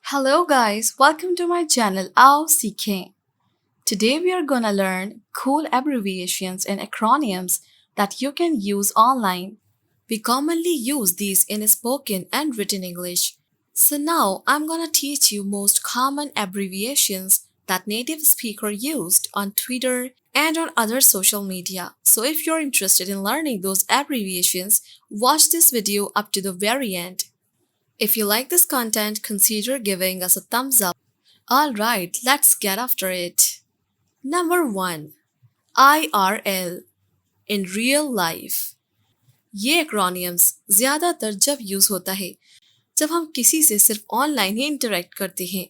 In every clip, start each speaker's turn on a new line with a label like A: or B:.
A: Hello guys, welcome to my channel आओ सीखें. Today we are gonna learn cool abbreviations and acronyms that you can use online. We commonly use these in spoken and written English. So now I'm gonna teach you most common abbreviations that native speaker used on Twitter and on other social media. So if you're interested in learning those abbreviations, watch this video up to the very end. If you like this content, consider giving us a thumbs up. Alright, let's get after it. Number 1. IRL in real life. ये acronyms ज़्यादातर जब use होता है जब हम किसी से सिर्फ ऑनलाइन ही इंटरेक्ट करते हैं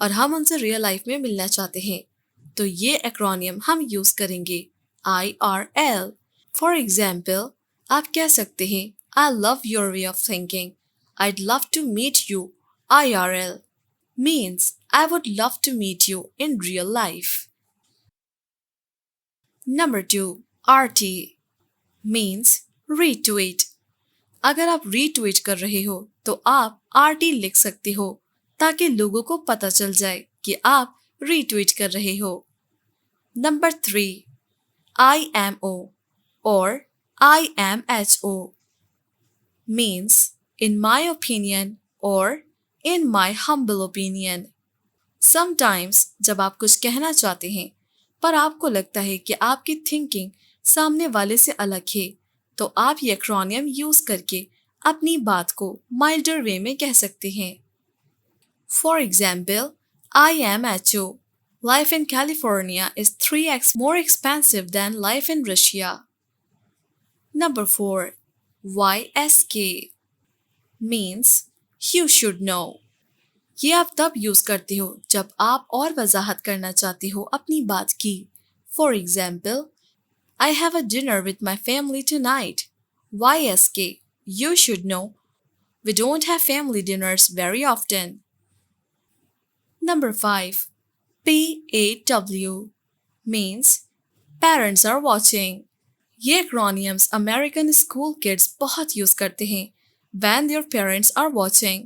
A: और हम उनसे रियल लाइफ में मिलना चाहते हैं तो ये एक्रोनियम हम यूज़ करेंगे IRL. फॉर एग्जाम्पल आप कह सकते हैं I love your way of thinking. I'd love to meet you IRL means I would love to meet you in real life. Number 2. RT means retweet. अगर आप retweet कर रहे हो तो आप RT लिख सकते हो ताकि लोगों को पता चल जाए कि आप retweet कर रहे हो. Number 3. IMO or IMHO means in my opinion or in my humble opinion. Sometimes जब आप कुछ कहना चाहते हैं पर आपको लगता है कि आपकी थिंकिंग सामने वाले से अलग है तो आप ये एक्रोनियम यूज करके अपनी बात को माइल्डर वे में कह सकते हैं. For example IMHO. Life in California is 3x more expensive than life in Russia. Number 4. YSK means you should know. ये आप तब यूज करते हो जब आप और वजाहत करना चाहते हो अपनी बात की. For example I have a dinner with my family tonight. YSK. You should know. We don't have family dinners very often. Number 5. PAW means parents are watching. ये एक्रोनियम्स अमेरिकन स्कूल किड्स बहुत use करते हैं when their parents are watching.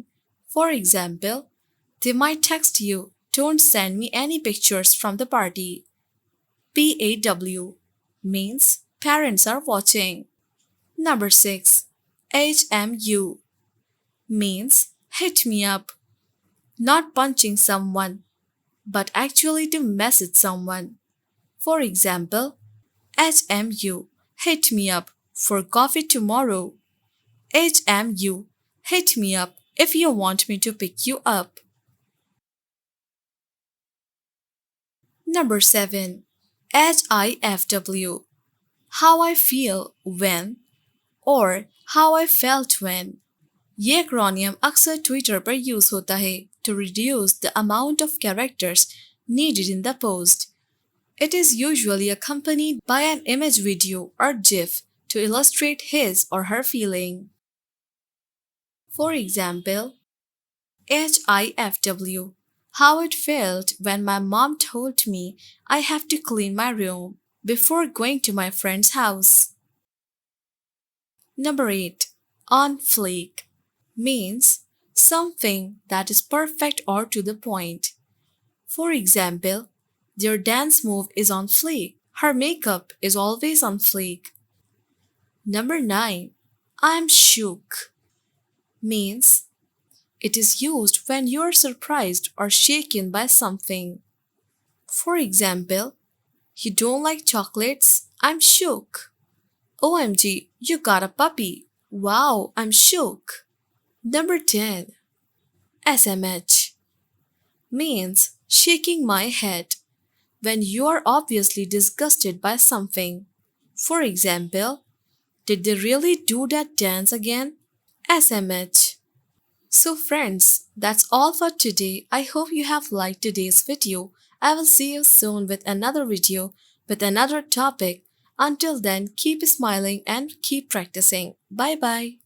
A: For example, they might text you, "Don't send me any pictures from the party." PAW means parents are watching. Number 6. HMU means hit me up. Not punching someone, but actually to message someone. For example, HMU, hit me up for coffee tomorrow. HMU, hit me up if you want me to pick you up. Number 7. HIFW. How I feel when or how I felt when. ये acromion अक्सर Twitter पर use होता है to reduce the amount of characters needed in the post. It is usually accompanied by an image video or GIF to illustrate his or her feeling. For example, HIFW. How it felt when my mom told me I have to clean my room before going to my friend's house. Number 8. On fleek means something that is perfect or to the point. For example, their dance move is on fleek. Her makeup is always on fleek. Number 9. I'm shook means it is used when you are surprised or shaken by something. For example, you don't like chocolates? I'm shook. OMG, you got a puppy. Wow, I'm shook. Number 10. SMH means shaking my head when you are obviously disgusted by something. For example, did they really do that dance again? SMH. So friends, that's all for today. I hope you have liked today's video. I will see you soon with another video with another topic. Until then, keep smiling and keep practicing. Bye bye.